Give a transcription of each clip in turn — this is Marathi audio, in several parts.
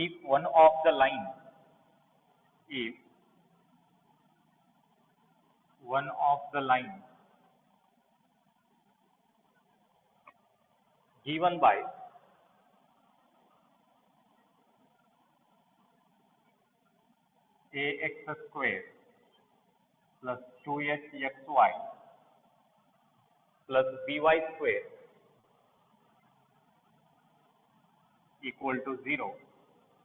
if one of the line if one of the line given by ax square plus 2hxy plus by square equal to 0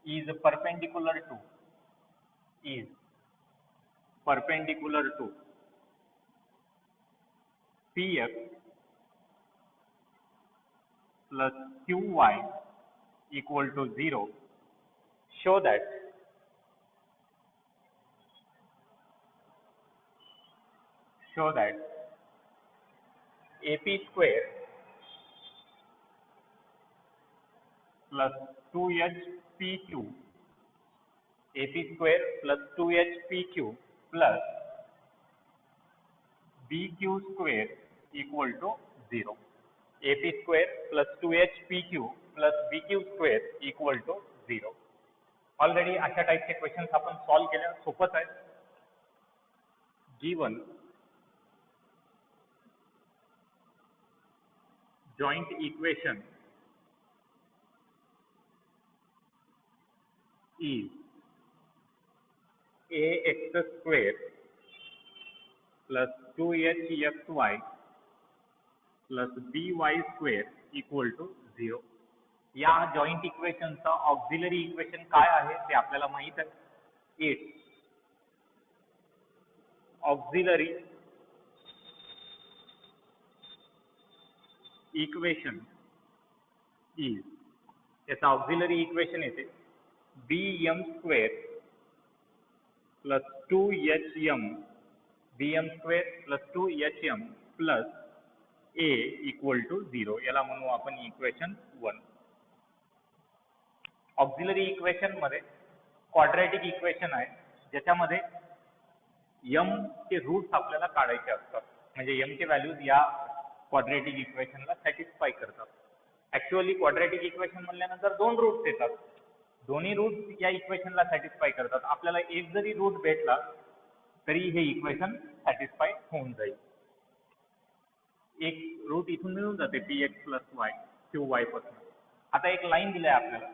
is perpendicular to px plus qy equal to 0, show that ap square plus 2hpq plus bq square equal to 0. ap square plus 2hpq plus bq square equal to 0. Already अशा टाइपचे क्वेश्चन्स आपण सॉल्व केले, सोपंच आहे. Given joint equation is ax square plus 2hxy plus by square equal to 0. या जॉइंट इक्वेशनचा ऑक्झिलरी इक्वेशन काय आहे ते आपल्याला माहित आहे. इट्स ऑक्झिलरी इक्वेशन इज, याचा ऑक्झिलरी इक्वेशन येते bm square plus 2hm plus a equal to 0. याला म्हणू आपण इक्वेशन 1. ऑक्झिलरी इक्वेशन मध्ये क्वाड्रॅटिक इक्वेशन आहे ज्याच्यामध्ये m चे रूट्स आपल्याला काढायचे असतात, म्हणजे m चे व्हॅल्यूज या क्वाड्रॅटिक इक्वेशनला सॅटिस्फाय करतात. ऍक्च्युअली क्वाड्रॅटिक इक्वेशन म्हणल्यानंतर दोन रूट्स येतात, दोन्ही रूट्स या इक्वेशनला सॅटिस्फाय करतात. आपल्याला एक जरी रूट भेटला तरी हे इक्वेशन सॅटिस्फाय होऊन जाईल. एक रूट इथून मिळून जाते px प्लस वाय qy पासून. आता एक लाईन दिली आहे आपल्याला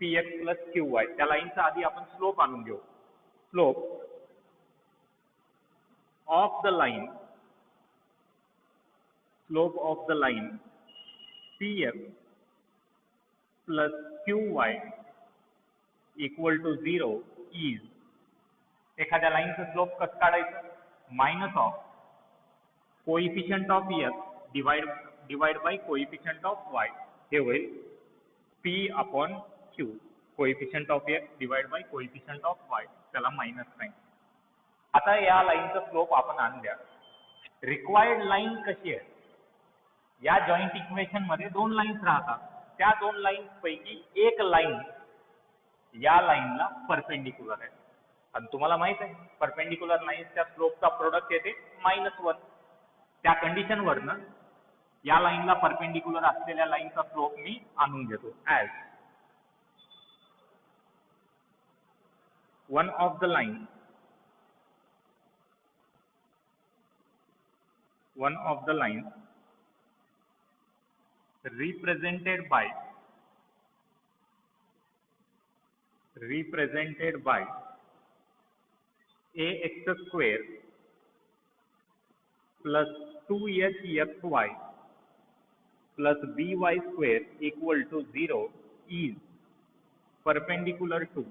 px प्लस qy, त्या लाईनचा आधी आपण स्लोप आणून घेऊ. Slope of the line px plus qy equal to 0 is, एखाद्या लाईनचं स्लोप कसं काढायचं, minus of coefficient of x divide by coefficient of y, हे होईल p upon q, coefficient of x divide by coefficient of y, त्याला मायनस साइन. आता या लाईनचं स्लोप आपण आणल्या. रिक्वायर्ड लाईन कशी आहे, या जॉइंट इक्वेशन मध्ये दोन लाईन्स राहतात, त्या दोन लाईन्स पैकी एक लाईन या लाईनला परपेंडिक्युलर आहे. आणि तुम्हाला माहित आहे परपेंडिक्युलर लाईन्सच्या स्लोपचा प्रोडक्ट येते -1. त्या कंडिशनवरनं या लाईनला परपेंडिक्युलर असलेल्या लाईनचा स्लोप मी आणून घेतो as one of the lines represented by ax square plus 2hxy plus by square equal to 0 is perpendicular to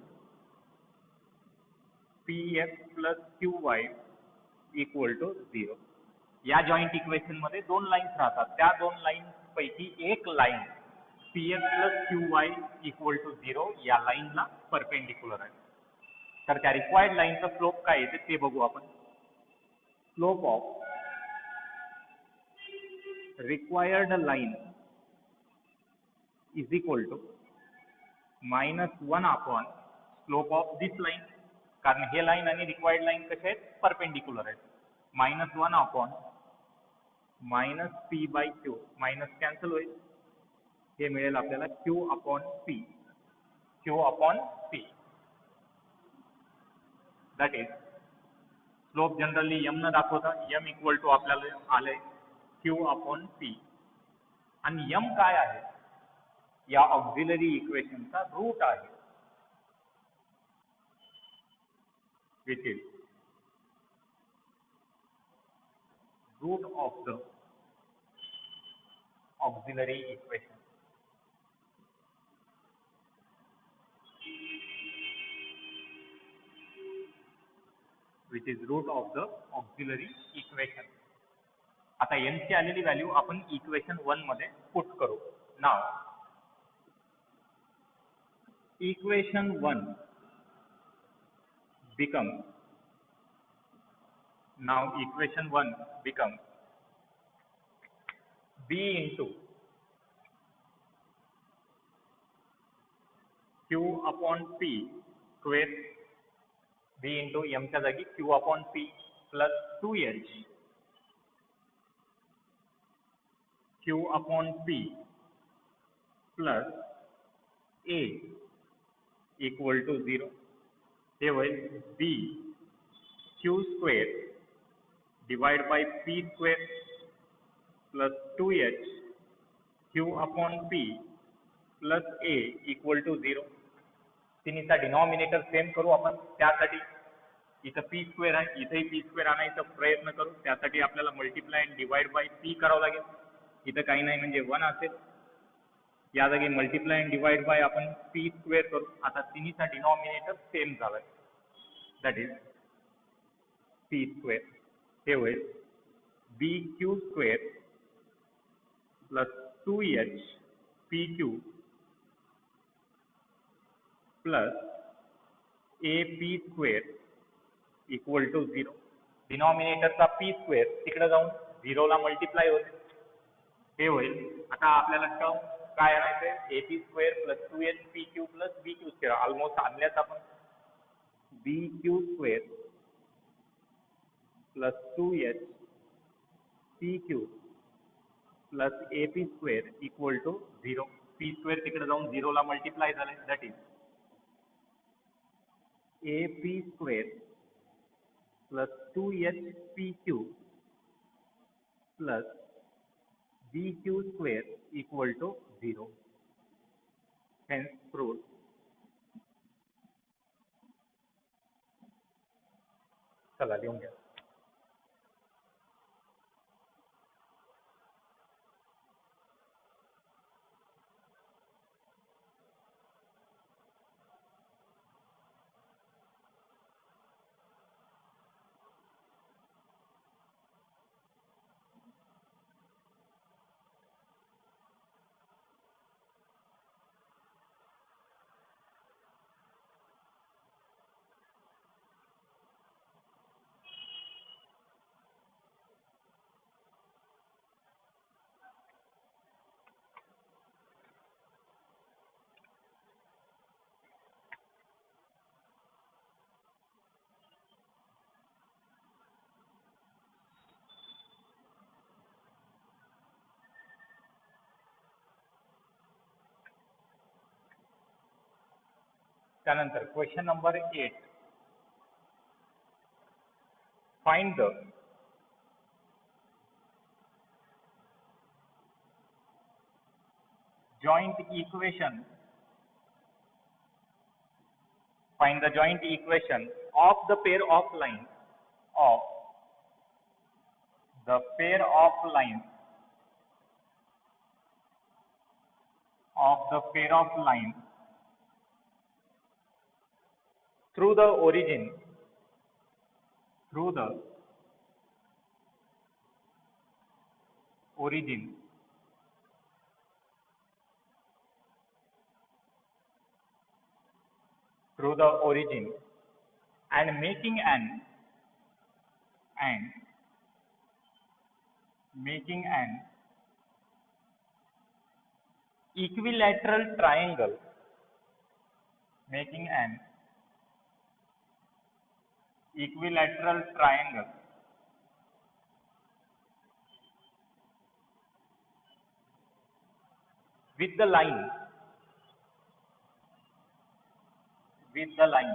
px plus qy equal to 0. या जॉइंट इक्वेशन मध्ये दोन लाईन्स राहतात, त्या दोन लाईन पैकी एक line px plus qy equal to 0 या लाईनला परपेंडिक्युलर आहे. तर त्या रिक्वायर्ड लाईनचा स्लोप काय येते ते बघू आपण. Slope of required line is equal to -1 upon slope of this line, कारण हे लाईन आणि रिक्वायर्ड लाईन कसे आहेत, परपेंडिक्युलर आहेत. -1 upon -p by q, minus cancel होईल, हे मिळेल आपल्याला q upon p Q upon P. That is, slope generally m न दाखवता m इक्वल टू आपल्याला आले Q अपॉन P. आणि m काय आहे? या ऑक्झिलरी इक्वेशनचा रूट आहे, which is root of the auxiliary equation. Which is root of the auxiliary equation. आता n ची आलेली व्हॅल्यू आपण इक्वेशन 1 मध्ये पुट करू. नाव equation 1 becomes b into q upon p square, b into m च्या जागी q upon p plus 2h q upon p plus a equal to 0. हे होईल b q square divided by p square plus 2h q upon p plus a equal to 0. तिन्हीचा डिनॉमिनेटर सेम करू आपण. त्यासाठी इथं पी स्क्वेअर आहे, इथेही पी स्क्वेअर आणायचा प्रयत्न करू. त्यासाठी आपल्याला multiply and divide by P करावं लागेल. इथं काही नाही म्हणजे 1 असेल. या जागी मल्टिप्लाय अँड डिवाइड बाय आपण पी स्क्वेअर करू. आता तिन्हीचा डिनॉमिनेटर सेम झालाय, दॅट इज पी स्क्वेअर. हे होईल b q square plus 2h p q plus a p square equal to 0. डिनॉमिनेटरचा पी स्क्वेअर तिकडे जाऊन 0 ला मल्टिप्लाय होते. हे होईल. आता आपल्याला टर्म काय आणायचंय? A p square plus 2h p q plus b q square. Almost आणल्याच आपण. B q square plus 2h p q plus a p square equal to 0. P square तिकडे जाऊन 0 ला मल्टिप्लाय झाले, that is a p square plus 2hpq plus bq square equal to 0. Hence proved. चला लिहून घ्या. त्यानंतर question number 8. Find the joint equation. Find the joint equation of the pair of lines of the pair of lines through the origin through the origin and making an equilateral triangle with the line with the line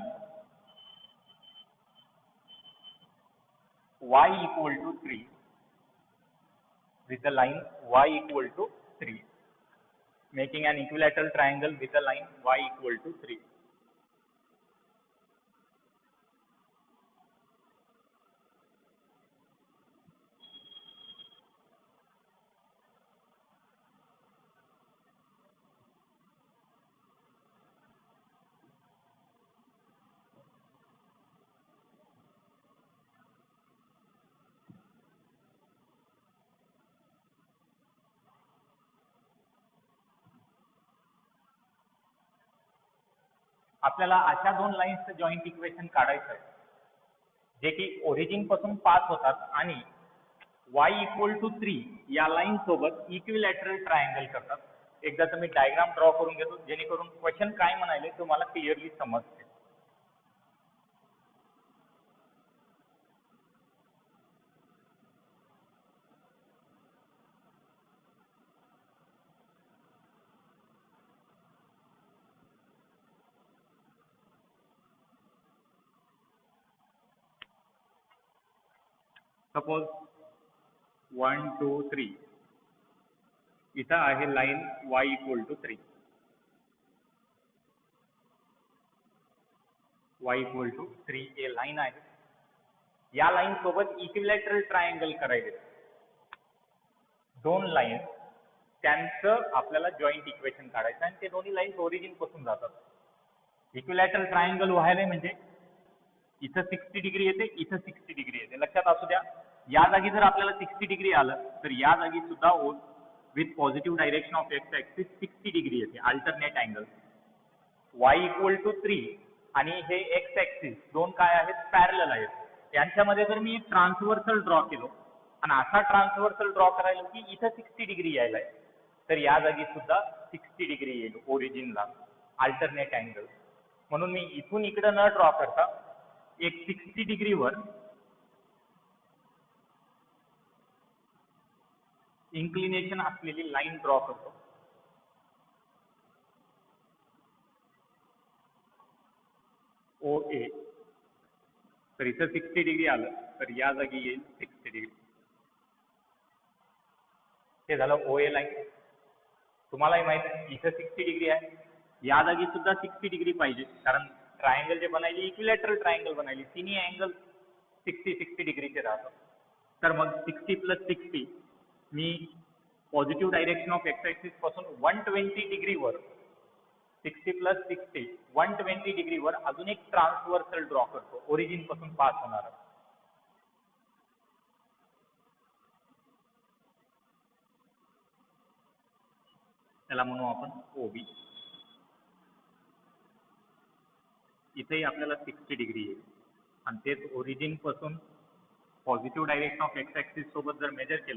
y equal to 3, with the line y equal to 3, making an equilateral triangle with the line y equal to 3. आपल्याला अशा दोन लाईन्सचं जॉईंट इक्वेशन काढायचं आहे जे की ओरिजिन पासून पास होतात आणि y इक्वल टू 3 या लाईन सोबत इक्विलॅटरल ट्रायंगल करतात. एकदा मी डायग्राम ड्रॉ करून घेतो जेणेकरून क्वेश्चन काय म्हणाले तुम्हाला क्लिअरली समजते. सपोज 1 2 3 इथं आहे line y equal to 3, y equal to 3 हे लाईन आहे. या लाईन सोबत इक्विलॅटरल ट्रायंगल करायचे. दोन लाईन त्यांचं आपल्याला जॉईंट इक्वेशन काढायचं आणि ते दोन्ही लाईन्स ओरिजिन पासून जातात. इक्विलॅटरल ट्रायंगल व्हायला म्हणजे इथं 60 डिग्री येते, इथं 60 डिग्री येते. लक्षात असू द्या, या जागी जर आपल्याला 60 डिग्री आलं तर या जागी सुद्धा with positive direction of x axis 60 degree येते. Alternate angle y equal to 3 आणि हे एक्स ऍक्सिस दोन काय आहेत, पॅरलल आहेत. यांच्यामध्ये जर मी एक ट्रान्सव्हर्सल ड्रॉ केलो आणि असा ट्रान्सव्हर्सल ड्रॉ करायला की इथं 60 डिग्री यायला आहे तर या जागी सुद्धा 60 डिग्री येईल ओरिजिनला, अल्टरनेट अँगल. म्हणून मी इथून इकडे न ड्रॉ करता एक 60 डिग्रीवर इन्क्लिनेशन असलेली लाईन ड्रॉ करतो. ओ ए. तर इथं 60 डिग्री आलं तर या जागी येईल 60 डिग्री. हे झालं ओ ए लाईन. तुम्हालाही माहित आहे इथं 60 डिग्री आहे, या जागी सुद्धा 60 डिग्री पाहिजे कारण ट्रायंगल जे बनायली इक्विलॅटरल ट्रायंगल बनायली, तिन्ही अँगल 60 डिग्रीचे राहतात. तर मग 60 + 60 मी positive direction of x axis पासून 120 डिग्रीवर 60 + 60 120 डिग्रीवर अजून एक ट्रान्सव्हर्सल ड्रॉ करतो ओरिजिन पासून पास होणार. त्याला म्हणू आपण ओबी. इथेही आपल्याला 60 डिग्री येईल आणि तेच ओरिजिन पासून positive direction of x axis सोबत जर मेजर केलं